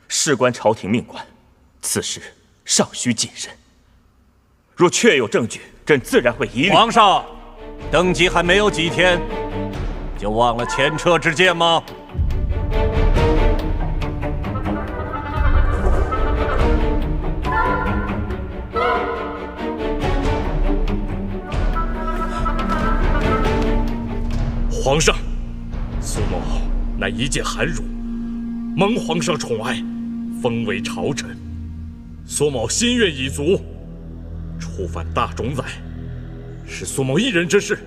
事关朝廷命官，此事尚需谨慎。若确有证据，朕自然会一律。皇上，登基还没有几天，就忘了前车之鉴吗？皇上，苏某乃一介寒儒，蒙皇上宠爱，封为朝臣。苏某心愿已足，触犯大冢宰，是苏某一人之事，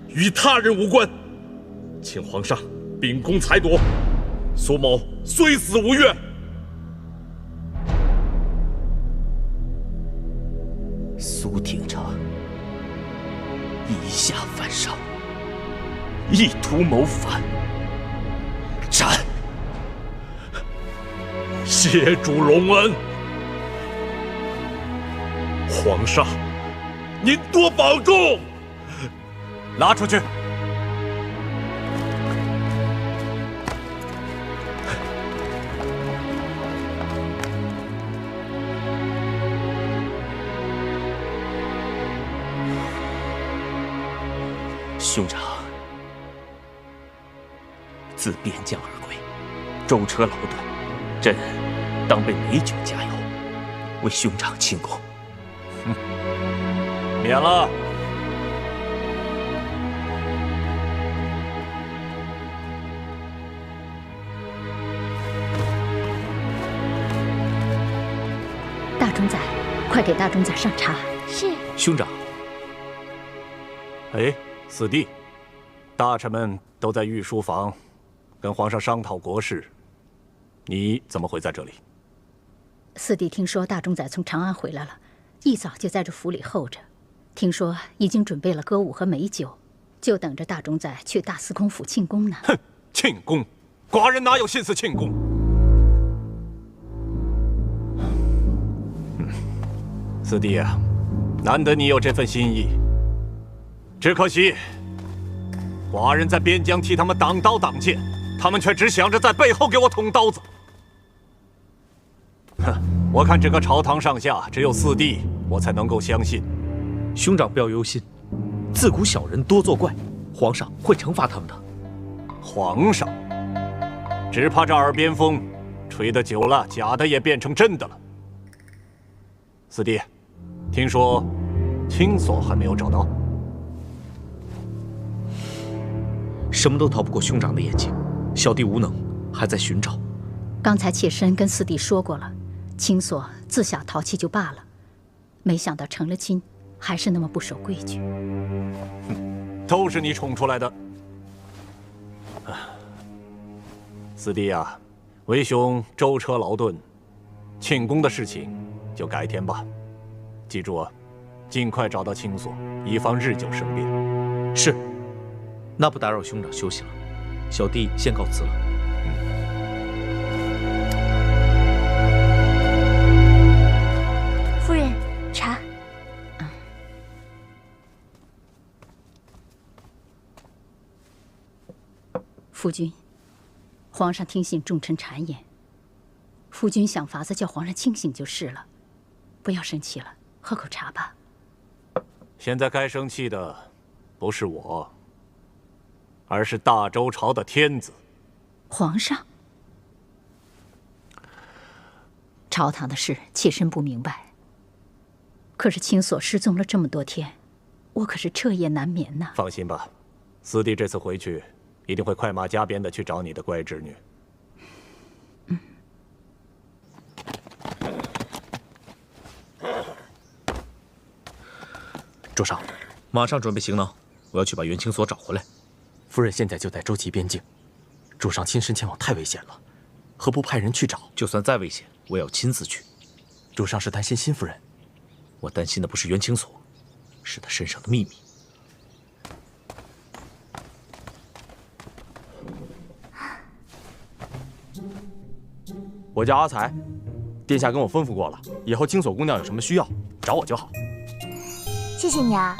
与他人无关。请皇上秉公裁夺，苏某虽死无怨。苏廷长以下犯上，意图谋反，斩！谢主隆恩，皇上，您多保重。拉出去！兄长，自边疆而归，舟车劳顿，朕当备美酒佳肴，为兄长庆功。免了。大冢宰，快给大冢宰上茶。是。兄长。哎，四弟，大臣们都在御书房跟皇上商讨国事，你怎么会在这里？四弟听说大冢宰从长安回来了，一早就在这府里候着。听说已经准备了歌舞和美酒，就等着大冢宰去大司空府庆功呢。哼，庆功，寡人哪有心思庆功？四弟啊，难得你有这份心意，只可惜寡人在边疆替他们挡刀挡剑，他们却只想着在背后给我捅刀子。哼，我看这个朝堂上下只有四弟，我才能够相信。兄长不要忧心，自古小人多作怪，皇上会惩罚他们的。皇上，只怕这耳边风吹得久了，假的也变成真的了。四弟，听说青锁还没有找到？什么都逃不过兄长的眼睛，小弟无能，还在寻找。刚才妾身跟四弟说过了，青锁自小淘气就罢了，没想到成了亲，还是那么不守规矩。都是你宠出来的。四弟啊，为兄舟车劳顿，庆功的事情就改天吧。记住啊，尽快找到青锁，以防日久生变。是。那不打扰兄长休息了，小弟先告辞了。夫人，茶。夫君，皇上听信重臣谗言，夫君想法子叫皇上清醒就是了，不要生气了，喝口茶吧。现在该生气的不是我，而是大周朝的天子。皇上，朝堂的事妾身不明白，可是青锁失踪了这么多天，我可是彻夜难眠呐。放心吧，四弟这次回去一定会快马加鞭的去找你的乖侄女。主上，马上准备行囊，我要去把袁青锁找回来。夫人现在就在周齐边境，主上亲身前往太危险了，何不派人去找？就算再危险，我也要亲自去。主上是担心新夫人，我担心的不是袁青锁，是他身上的秘密。我叫阿才，殿下跟我吩咐过了，以后青锁姑娘有什么需要，找我就好。谢谢你啊。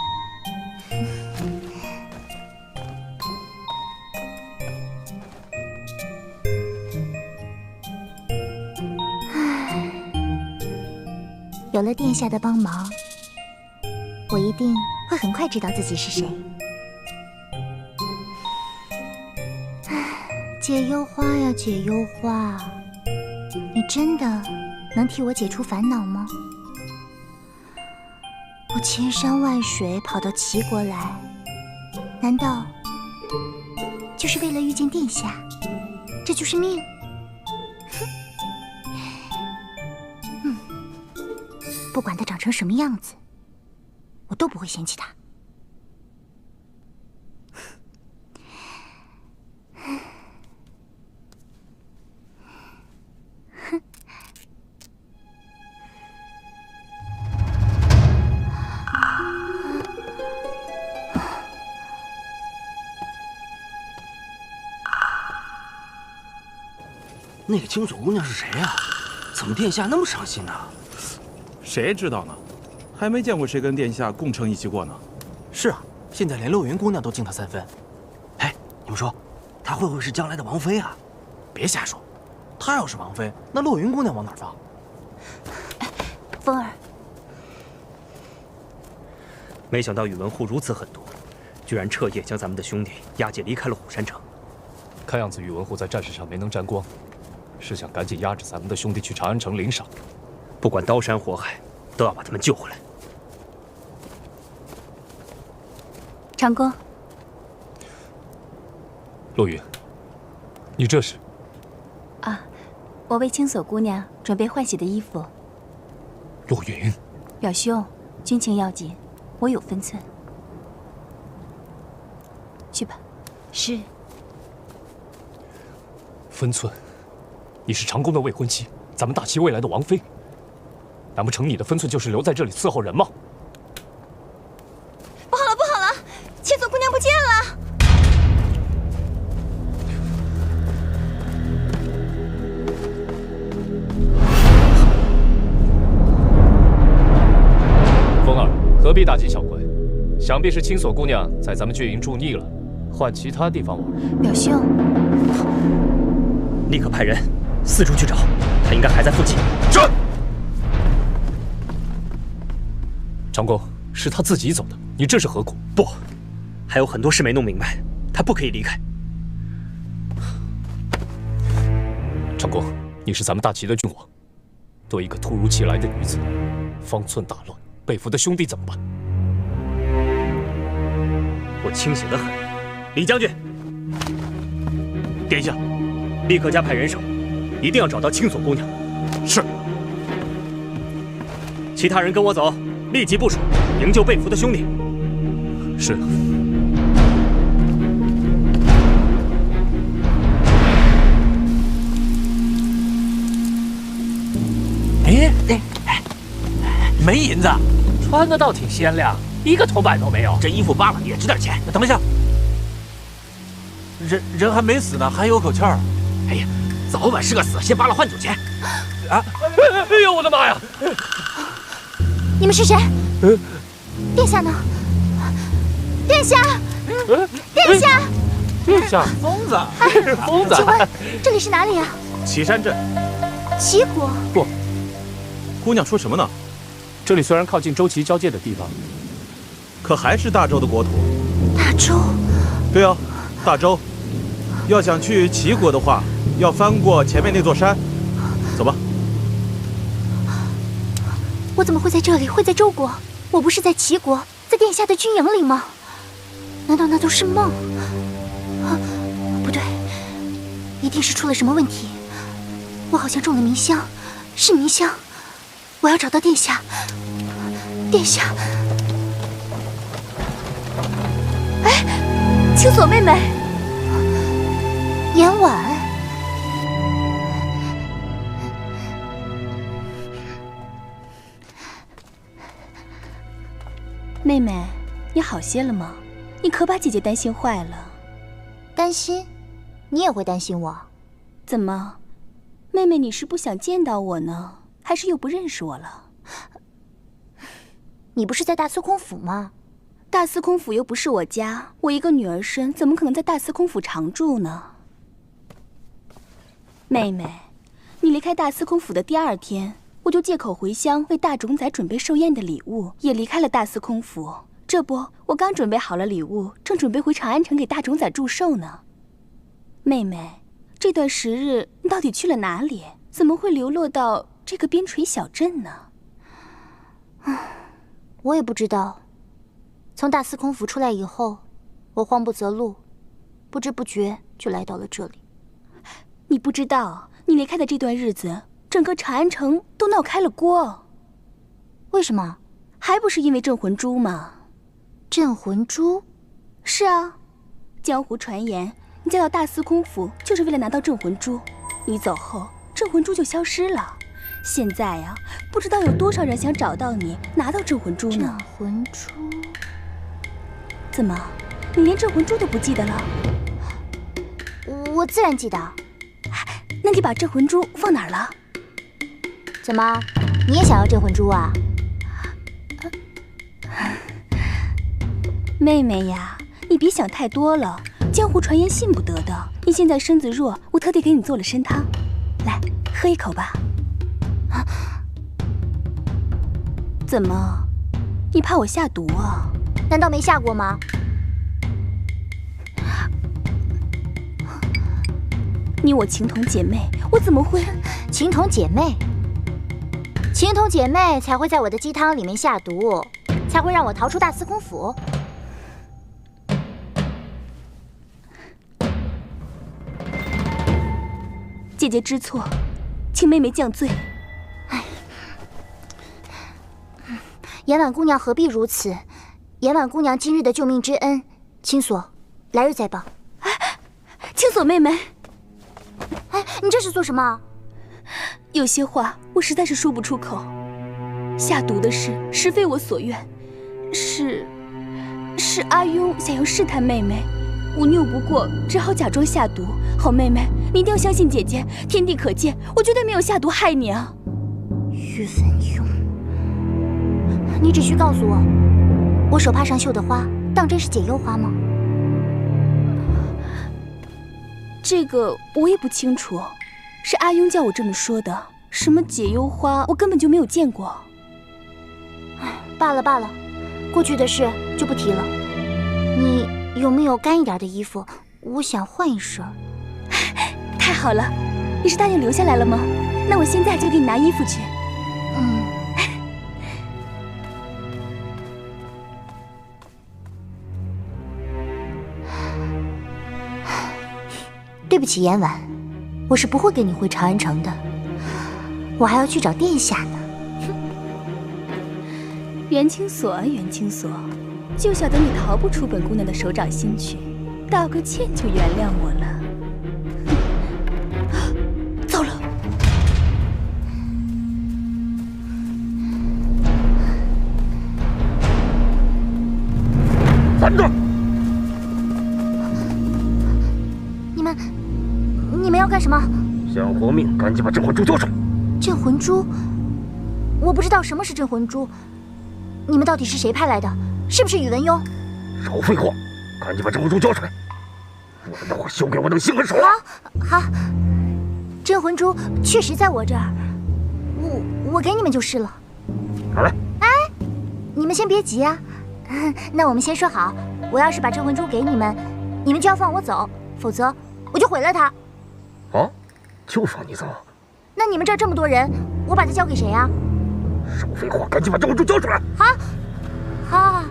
有了殿下的帮忙，我一定会很快知道自己是谁。解忧花呀，解忧花，你真的能替我解除烦恼吗？我千山万水跑到齐国来，难道就是为了遇见殿下？这就是命？不管它长成什么样子，我都不会嫌弃它。那个青锁姑娘是谁呀？怎么殿下那么伤心呢？谁知道呢？还没见过谁跟殿下共乘一起过呢。是啊，现在连陆云姑娘都敬她3分。哎，你们说，她会不会是将来的王妃啊？别瞎说，她要是王妃，那陆云姑娘往哪放？风儿，没想到宇文护如此狠毒，居然彻夜将咱们的兄弟押解离开了虎山城。看样子宇文护在战事上没能沾光，是想赶紧押着咱们的兄弟去长安城领赏。不管刀山火海，都要把他们救回来。长公，陆云，你这是？啊，我为青锁姑娘准备换洗的衣服。陆云，表兄，军情要紧，我有分寸。去吧。是。分寸？你是长公的未婚妻，咱们大齐未来的王妃。难不成你的分寸就是留在这里伺候人吗？不好了，不好了，青锁姑娘不见了！风儿，何必大惊小怪？想必是青锁姑娘在咱们军营住腻了，换其他地方玩。表兄，立刻派人四处去找，她应该还在附近。是。长公，是他自己走的，你这是何苦？不，还有很多事没弄明白，他不可以离开。长公，你是咱们大齐的郡王，对一个突如其来的女子，方寸大乱，被俘的兄弟怎么办？我清醒得很，李将军，殿下，立刻加派人手，一定要找到青锁姑娘。是。其他人跟我走。立即部署，营救被俘的兄弟。是。哎，没银子，穿的倒挺鲜亮，一个铜板都没有。这衣服扒了也值点钱。等一下，人还没死呢，还有口气儿。哎呀，早晚是个死，先扒了换酒钱。啊！哎呦，我的妈呀！你们是谁？殿下呢？殿下！殿下！殿下！疯子！疯子！请问这里是哪里啊？岐山镇。齐国？不。姑娘说什么呢？这里虽然靠近周齐交界的地方，可还是大周的国土。大周？对啊，大周。要想去齐国的话，要翻过前面那座山。走吧。我怎么会在这里？会在周国？我不是在齐国，在殿下的军营里吗？难道那都是梦？啊，不对，一定是出了什么问题。我好像中了迷香，是迷香。我要找到殿下。殿下，哎，青锁妹妹，颜婉。妹妹，你好些了吗？你可把姐姐担心坏了。担心？你也会担心我？怎么，妹妹你是不想见到我呢，还是又不认识我了？你不是在大司空府吗？大司空府又不是我家，我一个女儿身，怎么可能在大司空府常住呢？妹妹，你离开大司空府的第2天，我我就借口回乡为大冢仔准备寿宴的礼物，也离开了大司空府。这不，我刚准备好了礼物，正准备回长安城给大冢仔祝寿呢。妹妹，这段时日你到底去了哪里？怎么会流落到这个边陲小镇呢？我也不知道。从大司空府出来以后，我慌不择路，不知不觉就来到了这里。你不知道，你离开的这段日子，整个长安城都闹开了锅。为什么？还不是因为镇魂珠吗？镇魂珠？是啊，江湖传言你嫁到大司空府就是为了拿到镇魂珠，你走后镇魂珠就消失了。现在呀，不知道有多少人想找到你，拿到镇魂珠呢。镇魂珠？怎么，你连镇魂珠都不记得了？我自然记得。那你把镇魂珠放哪儿了？怎么，你也想要镇魂珠啊？妹妹呀，你别想太多了，江湖传言信不得的。你现在身子弱，我特地给你做了参汤，来喝一口吧。怎么，你怕我下毒啊？难道没下过吗？你我情同姐妹，我怎么会？情同姐妹？情同姐妹才会在我的鸡汤里面下毒，才会让我逃出大司空府。姐姐知错，请妹妹降罪。严婉姑娘何必如此？严婉姑娘今日的救命之恩，青锁来日再报。青锁妹妹，你这是做什么？有些话我实在是说不出口。下毒的事实非我所愿，是阿庸想要试探妹妹，我拗不过，只好假装下毒。好妹妹，你一定要相信姐姐，天地可见，我绝对没有下毒害你啊！玉文庸，你只需告诉我，我手帕上绣的花当真是解忧花吗？这个我也不清楚，是阿庸叫我这么说的。什么解忧花，我根本就没有见过。罢了罢了，过去的事就不提了。你有没有干一点的衣服？我想换一身。太好了，你是答应留下来了吗？那我现在就给你拿衣服去。对不起，严婉，我是不会跟你回长安城的，我还要去找殿下呢。袁青锁啊，袁青锁，就晓得你逃不出本姑娘的手掌心去，道个歉就原谅我了。糟了！站住！你们要干什么？想活命，赶紧把镇魂珠交出来！镇魂珠？我不知道什么是镇魂珠。你们到底是谁派来的？是不是宇文邕？少废话，赶紧把镇魂珠交出来，不然的话，休给我等心狠手辣！好，镇魂珠确实在我这儿，我给你们就是了。拿来！哎，你们先别急啊。那我们先说好，我要是把镇魂珠给你们，你们就要放我走，否则我就毁了它。啊，就放你走？那你们这儿这么多人，我把它交给谁啊？少废话，赶紧把镇魂珠交出来！好，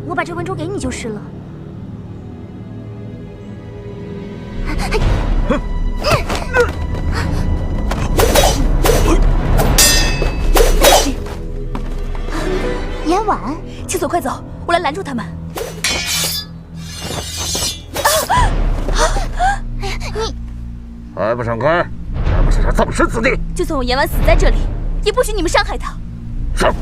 我把镇魂珠给你就是了。严婉，青锁，快走，我来拦住他们。你还不闪开！还不是想葬身此地！就算我严婉死在这里，也不许你们伤害他。上！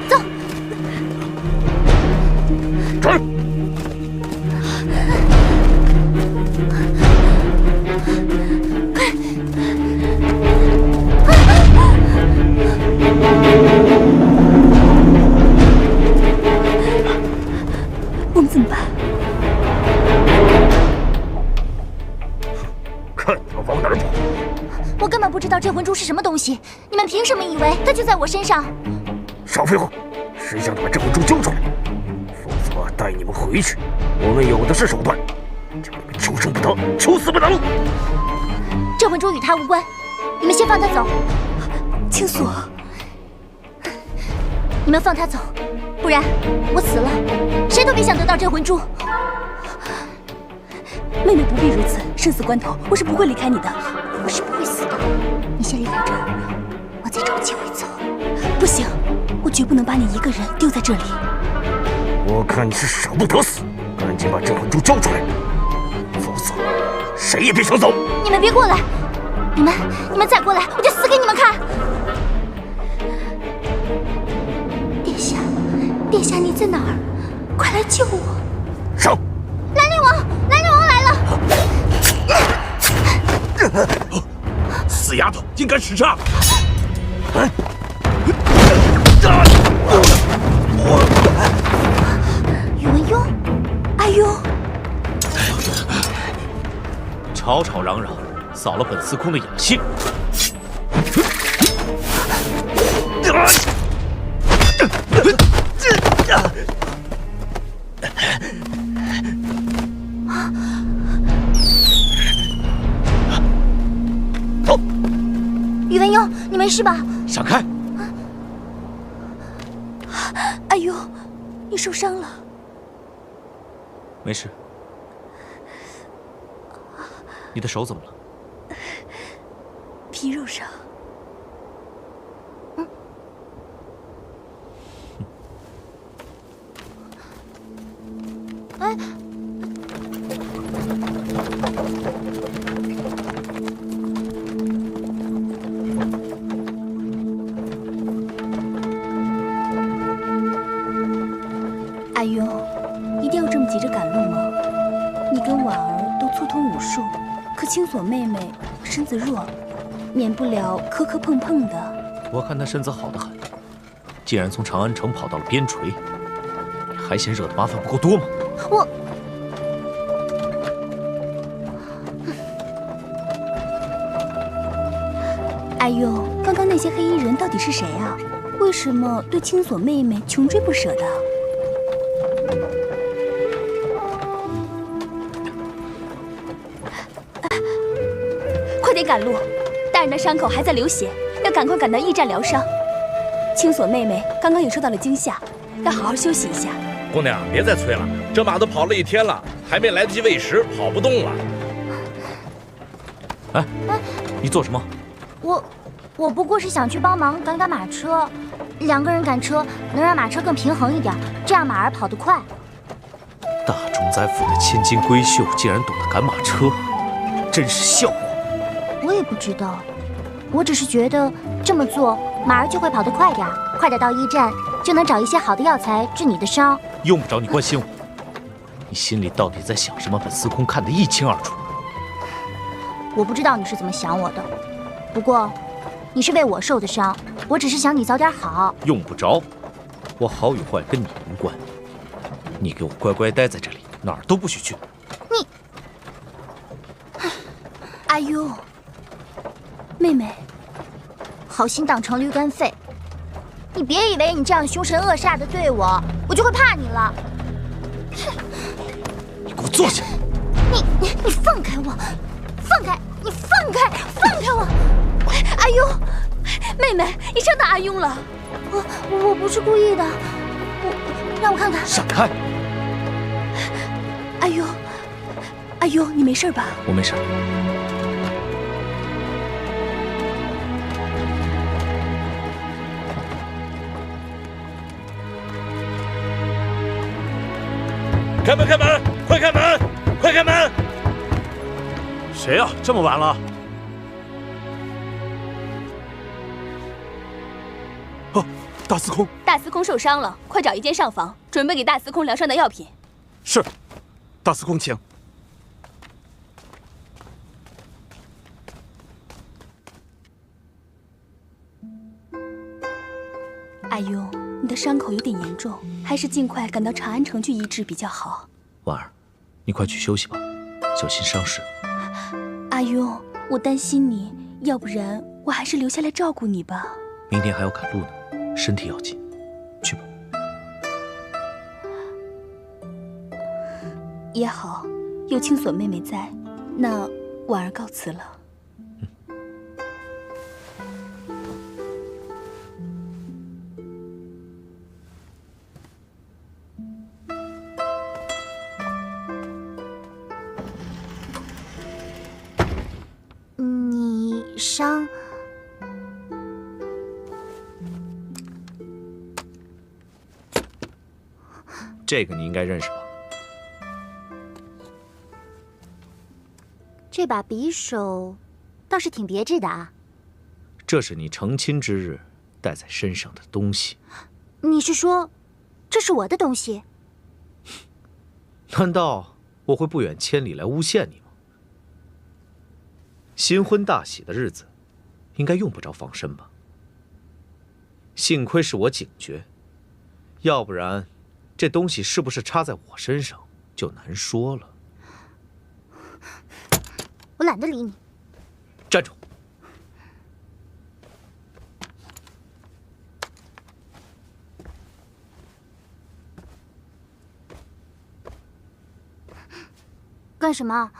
走！转！我们怎么办？看你要往不知道镇魂珠是什么东西，你们凭什么以为它就在我身上？少废话，谁想把镇魂珠交出来？否则带你们回去，我们有的是手段，叫你们求生不得，求死不能。镇魂珠与他无关，你们先放他走。青锁，你们放他走，不然我死了，谁都别想得到镇魂珠。妹妹不必如此，生死关头，我是不会离开你的。我是不会死的，你先离开这儿，我再找机会走。不行，我绝不能把你一个人丢在这里。我看你是舍不得死，赶紧把镇魂珠交出来，否则谁也别想走。你们别过来，你们再过来，我就死给你们看。殿下，你在哪儿？快来救我！上！兰陵王来了！死丫头，竟敢使诈！宇文邕，阿雍，吵吵嚷嚷，扫了本司空的雅兴。走！宇文邕，你没事吧？闪开！哎呦，你受伤了？没事。你的手怎么了？皮肉伤。哎，阿雍，一定要这么急着赶路吗？你跟婉儿都粗通武术，可青锁妹妹身子弱，免不了磕磕碰碰的。我看她身子好得很，既然从长安城跑到了边陲，还嫌惹的麻烦不够多吗？我……阿雍，刚刚那些黑衣人到底是谁啊？为什么对青锁妹妹穷追不舍的？快点赶路！大人的伤口还在流血，要赶快赶到驿站疗伤。青锁妹妹刚刚也受到了惊吓，要好好休息一下。姑娘，别再催了，这马都跑了一天了，还没来得及喂食，跑不动了。哎，你做什么？我不过是想去帮忙赶赶马车，2个人赶车能让马车更平衡一点，这样马儿跑得快。大冢宰府的千金闺秀竟然懂得赶马车，真是笑话。我也不知道，我只是觉得这么做马儿就会跑得快点，快点到驿站就能找一些好的药材治你的伤。用不着你关心我，你心里到底在想什么？本司空看得一清二楚。我不知道你是怎么想我的，不过你是为我受的伤，我只是想你早点好。用不着，我好与坏跟你无关。你给我乖乖待在这里，哪儿都不许去。你，阿雍，妹妹，好心当成驴肝肺。你别以为你这样凶神恶煞的对我，我就会怕你了。你给我坐下！你放开我！放开！你放开！放开我！阿雍，妹妹，你伤到阿雍了。我不是故意的，让我看看。闪开！阿雍，阿雍，你没事吧？我没事。开门！开门！快开门！快开门！谁呀？这么晚了？哦，大司空。大司空受伤了，快找一间上房，准备给大司空疗伤的药品。是，大司空请。阿雍，你的伤口有点严重，还是尽快赶到长安城去医治比较好。婉儿，你快去休息吧，小心伤势。阿雍，我担心你，要不然我还是留下来照顾你吧。明天还要赶路呢，身体要紧，去吧。也好，有青锁妹妹在，那婉儿告辞了。你伤？这个你应该认识吧？这把匕首倒是挺别致的啊。这是你成亲之日带在身上的东西。你是说，这是我的东西？难道我会不远千里来诬陷你吗？新婚大喜的日子，应该用不着防身吧？幸亏是我警觉，要不然，这东西是不是插在我身上就难说了。我懒得理你。站住！干什么？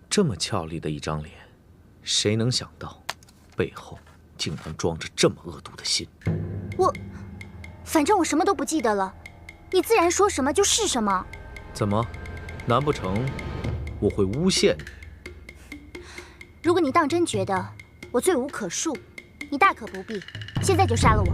这么俏丽的一张脸，谁能想到，背后竟然装着这么恶毒的心？反正我什么都不记得了，你自然说什么就是什么。怎么？难不成我会诬陷你？如果你当真觉得我罪无可恕，你大可不必现在就杀了我。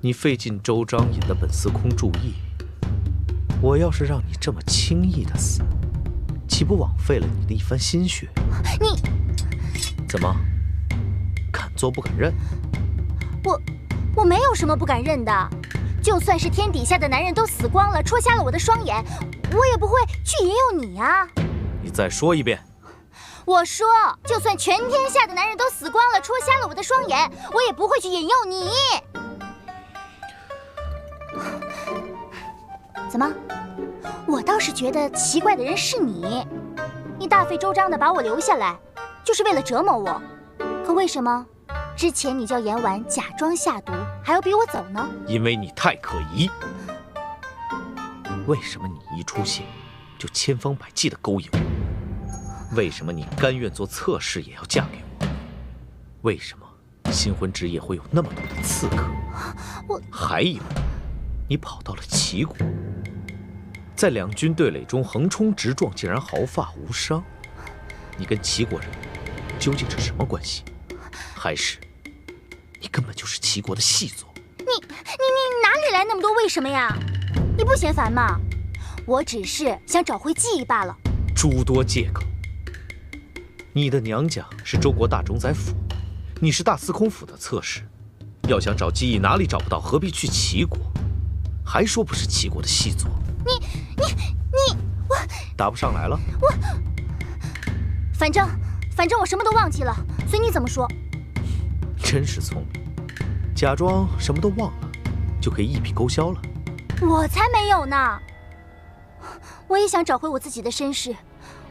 你费尽周章引得本司空注意，我要是让你这么轻易的死，岂不枉费了你的一番心血？你怎么，敢做不敢认？我没有什么不敢认的，就算是天底下的男人都死光了，戳瞎了我的双眼，我也不会去引诱你啊！你再说一遍。我说，就算全天下的男人都死光了，戳瞎了我的双眼，我也不会去引诱你。怎么？我倒是觉得奇怪的人是你，你大费周章的把我留下来，就是为了折磨我。可为什么之前你叫严婉假装下毒，还要逼我走呢？因为你太可疑。为什么你一出现就千方百计的勾引我？为什么你甘愿做侧室也要嫁给我？为什么新婚之夜会有那么多的刺客？还有，你跑到了齐国，在两军对垒中横冲直撞，竟然毫发无伤。你跟齐国人究竟是什么关系？还是你根本就是齐国的细作？你哪里来那么多为什么呀？你不嫌烦吗？我只是想找回记忆罢了。诸多借口。你的娘家是周国大冢宰府，你是大司空府的侧室，要想找记忆哪里找不到，何必去齐国？还说不是齐国的细作？我答不上来了。反正我什么都忘记了，随你怎么说。真是聪明，假装什么都忘了，就可以一笔勾销了。我才没有呢！我也想找回我自己的身世，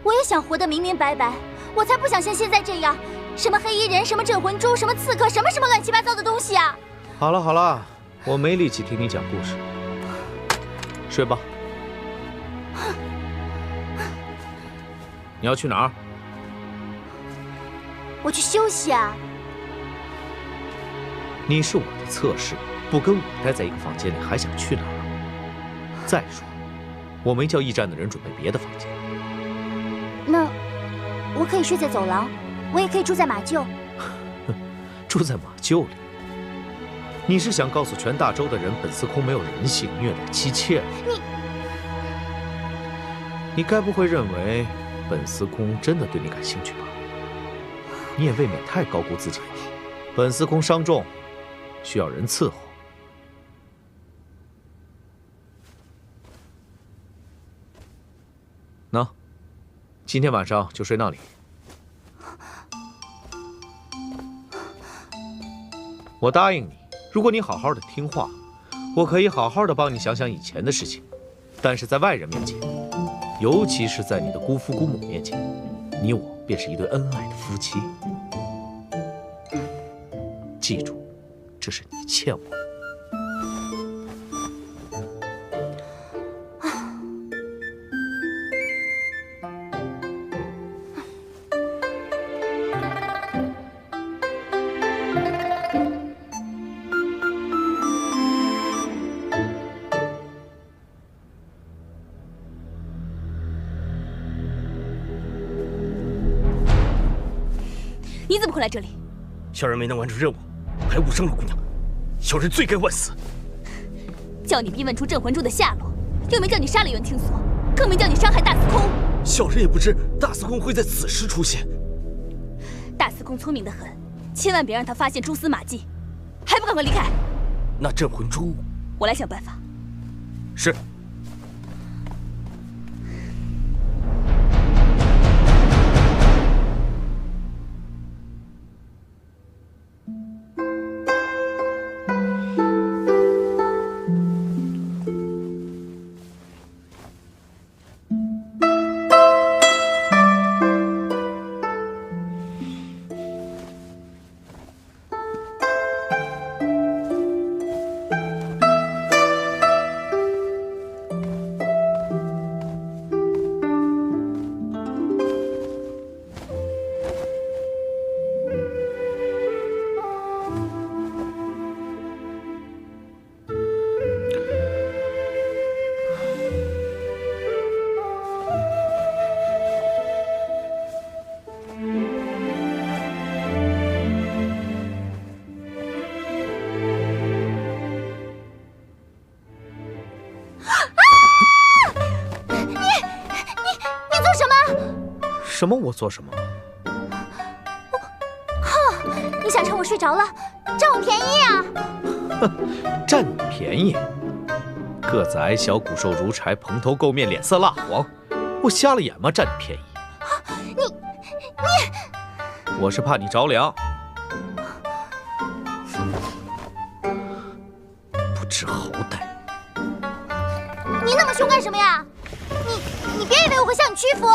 我也想活得明明白白，我才不想像现在这样，什么黑衣人，什么镇魂珠，什么刺客，什么乱七八糟的东西啊！好了好了，我没力气听你讲故事，睡吧。你要去哪儿？我去休息啊。你是我的侧室，不跟我待在一个房间里，还想去哪儿？再说，我没叫驿站的人准备别的房间。那我可以睡在走廊，我也可以住在马厩。住在马厩里？你是想告诉全大周的人，本司空没有人性，虐待妻妾？你该不会认为本司空真的对你感兴趣吧？你也未免太高估自己了。本司空伤重，需要人伺候。那，今天晚上就睡那里。我答应你，如果你好好的听话，我可以好好的帮你想想以前的事情，但是在外人面前，尤其是在你的姑父姑母面前，你我便是一对恩爱的夫妻。记住，这是你欠我的。你怎么会来这里？小人没能完成任务，还误伤了姑娘，小人罪该万死。叫你逼问出镇魂珠的下落，又没叫你杀了袁青锁，更没叫你伤害大司空。小人也不知大司空会在此时出现。大司空聪明得很，千万别让他发现蛛丝马迹，还不赶快离开！那镇魂珠，我来想办法。是。什么？我做什么？你想趁我睡着了占我便宜啊？哼，占你便宜？个子矮小，骨瘦如柴，蓬头垢面，脸色蜡黄，我瞎了眼吗？占你便宜？你，我是怕你着凉。不知好歹！你那么凶干什么呀？你别以为我会向你屈服！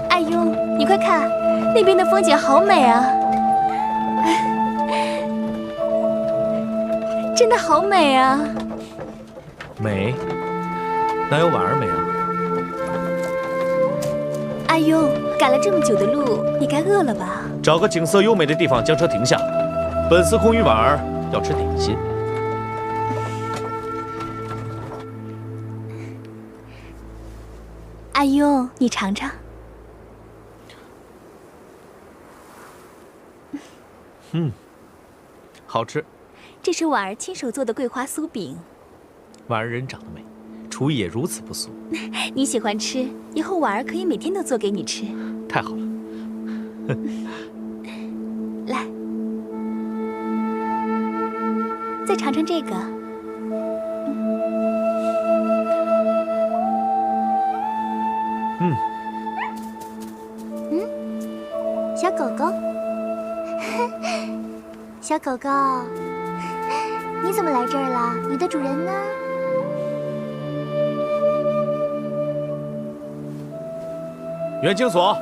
阿庸，你快看，那边的风景好美啊！真的好美啊！美？哪有婉儿美啊？阿庸，赶了这么久的路，你该饿了吧？找个景色优美的地方将车停下。本司空与婉儿要吃点心。阿庸，你尝尝。好吃。这是婉儿亲手做的桂花酥饼。婉儿人长得美，厨艺也如此不俗。你喜欢吃，以后婉儿可以每天都做给你吃。太好了。来，再尝尝这个。小狗狗，小狗狗，你怎么来这儿了？你的主人呢？袁青锁，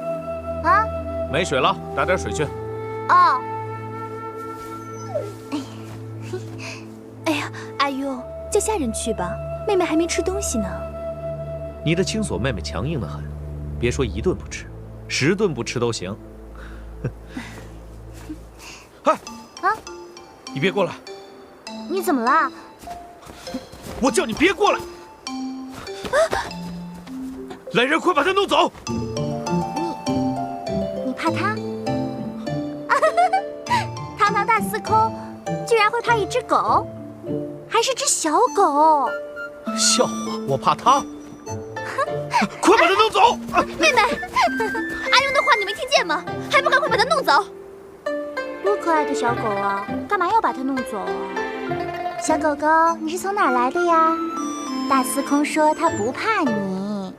啊？没水了，打点水去。哦。哎呀，阿庸，叫下人去吧，妹妹还没吃东西呢。你的青锁妹妹强硬得很，别说1顿不吃，10顿不吃都行。嗨，啊！你别过来！你怎么了？我叫你别过来！来人，快把他弄走！你怕他？堂堂大司空，居然会怕一只狗，还是只小狗？笑话，我怕他！快把他弄走！走！妹妹，阿庸的话你没听见吗？还不赶快把他弄走！多可爱的小狗啊，干嘛要把它弄走啊？小狗狗，你是从哪儿来的呀？大司空说他不怕你，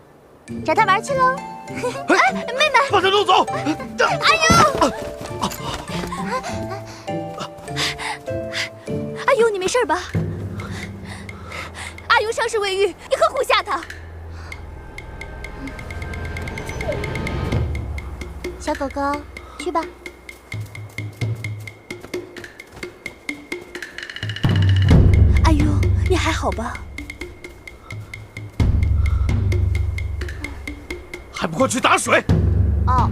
找他玩去喽！哎，妹妹，把他弄走！阿庸，阿庸，你没事吧？阿庸伤势未愈，你呵护下他。小狗狗，去吧。阿庸，你还好吧？还不快去打水！哦。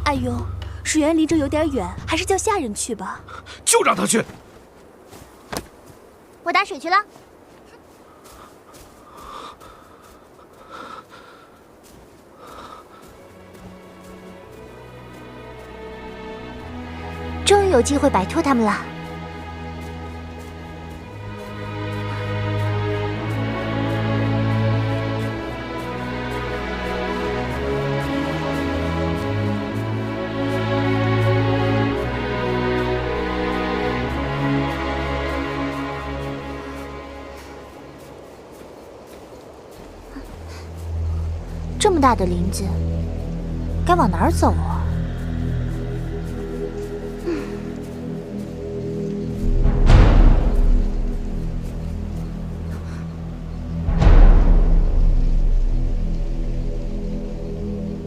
阿庸，水源离这有点远，还是叫下人去吧。就让他去。我打水去了。终于有机会摆脱他们了。这么大的林子，该往哪儿走啊？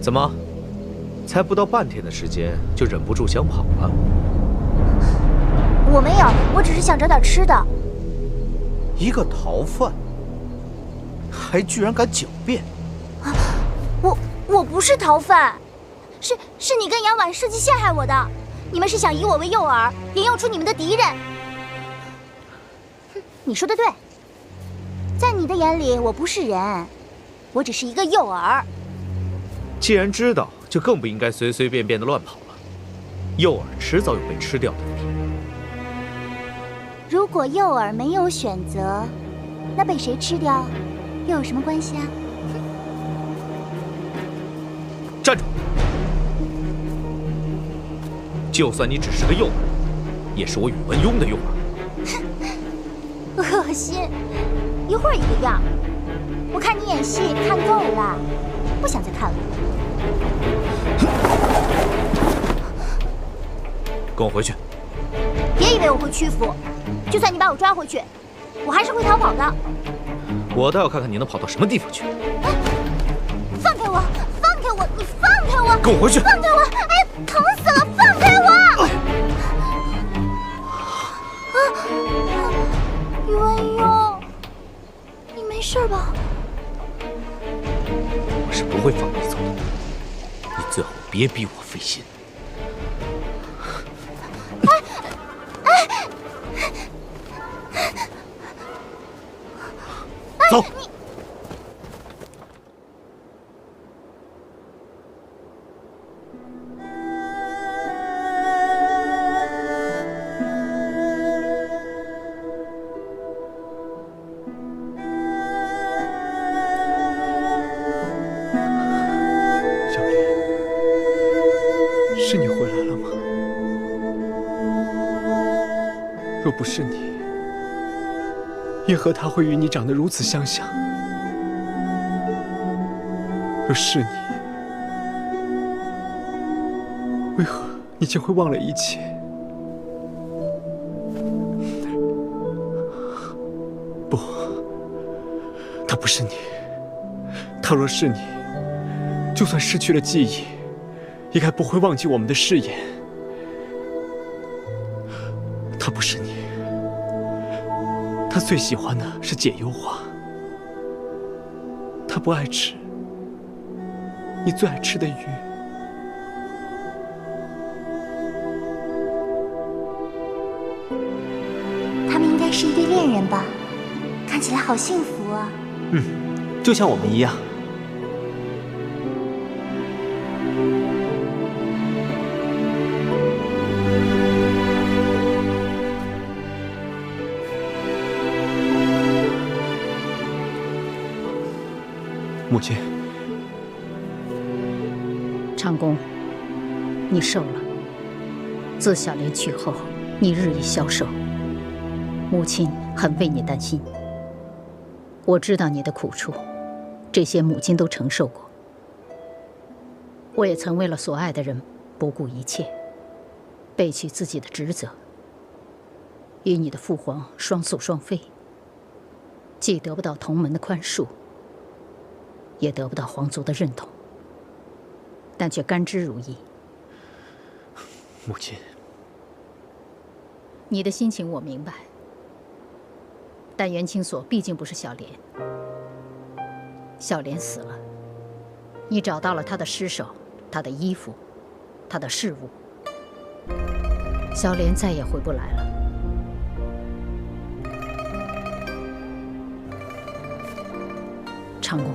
怎么，才不到半天的时间就忍不住想跑了？我没有，我只是想找点吃的。一个逃犯，还居然敢狡辩！我不是逃犯，是你跟杨婉设计陷害我的。你们是想以我为诱饵，引诱出你们的敌人。哼，你说的对，在你的眼里我不是人，我只是一个诱饵。既然知道，就更不应该随随便便的乱跑了。诱饵迟早有被吃掉的一天。如果诱饵没有选择，那被谁吃掉又有什么关系啊？站住！就算你只是个诱饵，也是我宇文邕的诱饵。恶心，一会儿一个样。我看你演戏看够了，不想再看了。跟我回去。别以为我会屈服，就算你把我抓回去，我还是会逃跑的。我倒要看看你能跑到什么地方去。放开我！放开我！你放开我！跟我回去！放开我！哎，疼死了！放开我！宇文邕，你没事吧？我是不会放你走的，你最好别逼我费心。走。是你回来了吗？若不是你，因何他会与你长得如此相像？若是你，为何你竟会忘了一切？不，他不是你。他若是你，就算失去了记忆，也该不会忘记我们的誓言。他不是你，他最喜欢的是解忧花。他不爱吃你最爱吃的鱼。他们应该是一对恋人吧？看起来好幸福啊！就像我们一样。母亲。长公，你瘦了。自小莲去后，你日益消瘦，母亲很为你担心。我知道你的苦处，这些母亲都承受过。我也曾为了所爱的人不顾一切，背弃自己的职责，与你的父皇双宿双飞，既得不到同门的宽恕，也得不到皇族的认同，但却甘之如饴。母亲，你的心情我明白，但袁清所毕竟不是小莲。小莲死了，你找到了他的尸首、他的衣服、他的饰物，小莲再也回不来了。长公，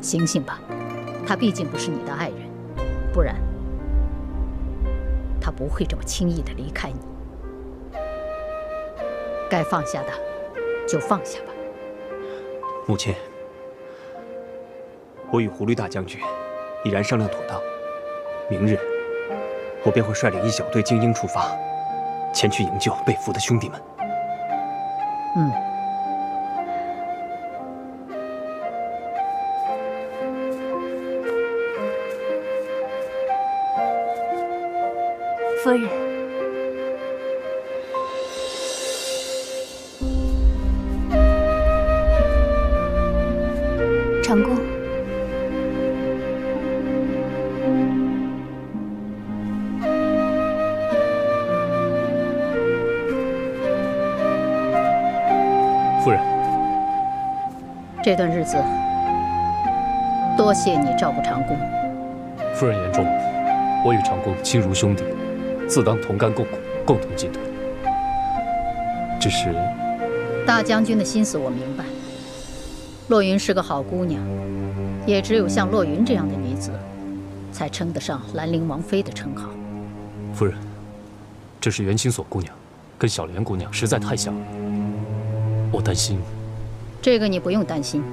醒醒吧，他毕竟不是你的爱人，不然他不会这么轻易地离开你。该放下的就放下吧。母亲，我与狐狸大将军已然商量妥当，明日我便会率领一小队精英出发，前去营救被俘的兄弟们。夫人，长公，夫人，这段日子多谢你照顾长公。夫人言重，我与长公亲如兄弟，自当同甘共苦，共同进退。只是大将军的心思我明白，洛云是个好姑娘，也只有像洛云这样的女子，才称得上兰陵王妃的称号。夫人，这是袁清所姑娘，跟小莲姑娘实在太像了，我担心。这个你不用担心，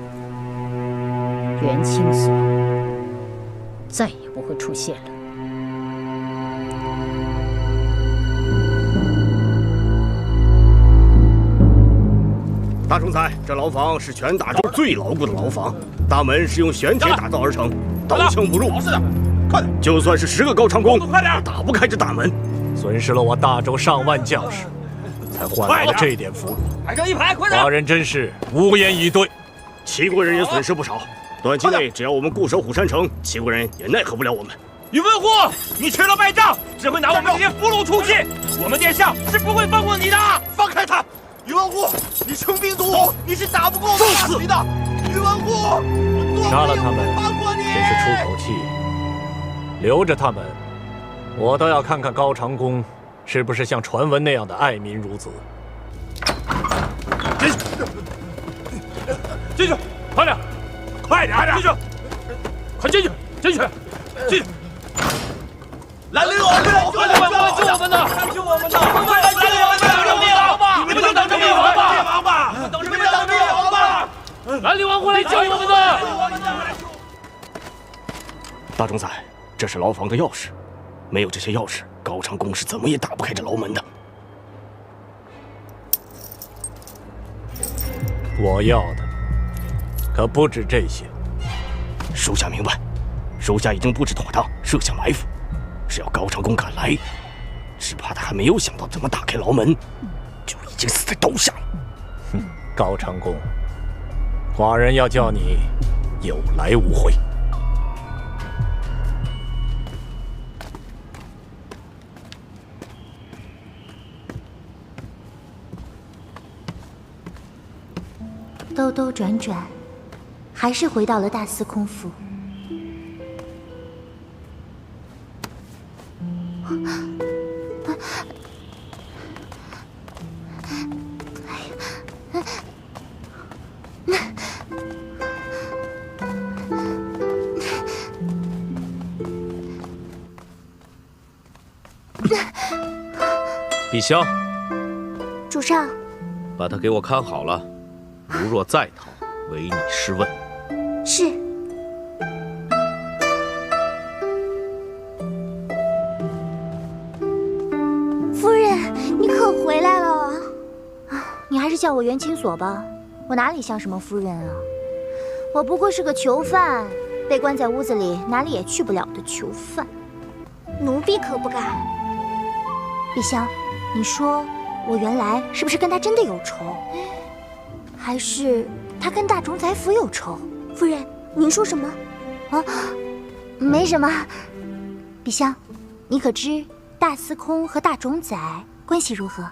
袁清所再也不会出现了。大总裁，这牢房是全大周最牢固的牢房，大门是用玄铁打造而成，刀枪不入。是的，快点！就算是10个高长弓，快点，打不开这大门。损失了我大周上万将士，才换来了这点俘虏。排成一排，快点！华人真是无言以对。齐国人也损失不少，短期内只要我们固守虎山城，齐国人也奈何不了我们。宇文护，你吃了败仗，只会拿我们这些俘虏出气，我们殿下是不会放过你的。放开他！宇文护，你成兵卒，你是打不过我们大齐的。宇文护，杀了他们只是出口气，留着他们，我倒要看看高长恭是不是像传闻那样的爱民如子。进去，快点，快点，进去，快进去，进去，进去！兰陵王妃，快来救我们呐！救我们呐！快来救我们！灭亡吧！你们就等着灭亡吧！灭亡吧！你们等着灭亡吧！兰陵王会来救我们的！大总裁，这是牢房的钥匙，没有这些钥匙，高长恭是怎么也打不开这牢门的。我要的可不止这些。属下明白，属下已经布置妥当，设下埋伏，只要高长恭赶来，只怕他还没有想到怎么打开牢门，就已经死在刀下了。哼，高长恭，寡人要叫你有来无回。兜兜转转，还是回到了大司空府。碧香，主上，把他给我看好了，如若再逃，唯你是问。是。夫人，你可回来了。你还是叫我袁清锁吧，我哪里像什么夫人啊？我不过是个囚犯，被关在屋子里，哪里也去不了的囚犯。奴婢可不敢。陛下，你说我原来是不是跟他真的有仇？还是他跟大冢宰辅有仇？夫人，您说什么？啊，没什么。陛下，你可知大司空和大冢宰关系如何？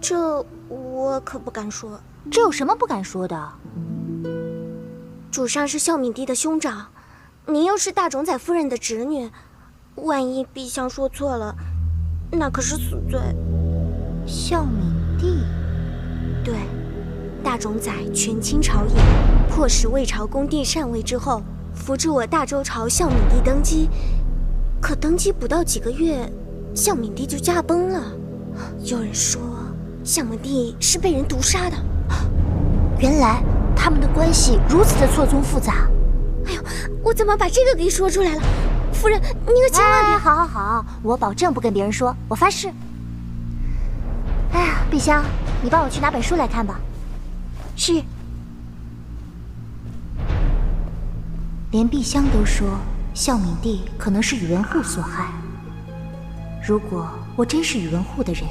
这我可不敢说。这有什么不敢说的？主上是孝敏帝的兄长，您又是大冢宰夫人的侄女，万一陛下说错了，那可是死罪。孝敏帝？对，大冢宰权倾朝野，迫使魏朝恭帝禅位之后，扶植我大周朝孝敏帝登基。可登基不到几个月，孝敏帝就驾崩了。有人说孝敏帝是被人毒杀的。原来他们的关系如此的错综复杂。哎呦，我怎么把这个给说出来了？夫人，你可千万别……好好好，我保证不跟别人说，我发誓。哎呀，陛下，你帮我去拿本书来看吧。是。连碧香都说孝敏帝可能是宇文护所害。如果我真是宇文护的人，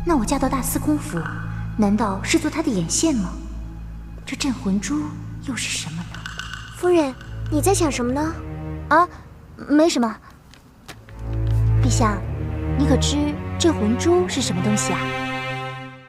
那我嫁到大司空府，难道是做他的眼线吗？这镇魂珠又是什么呢？夫人，你在想什么呢？啊，没什么。陛下，你可知镇魂珠是什么东西啊？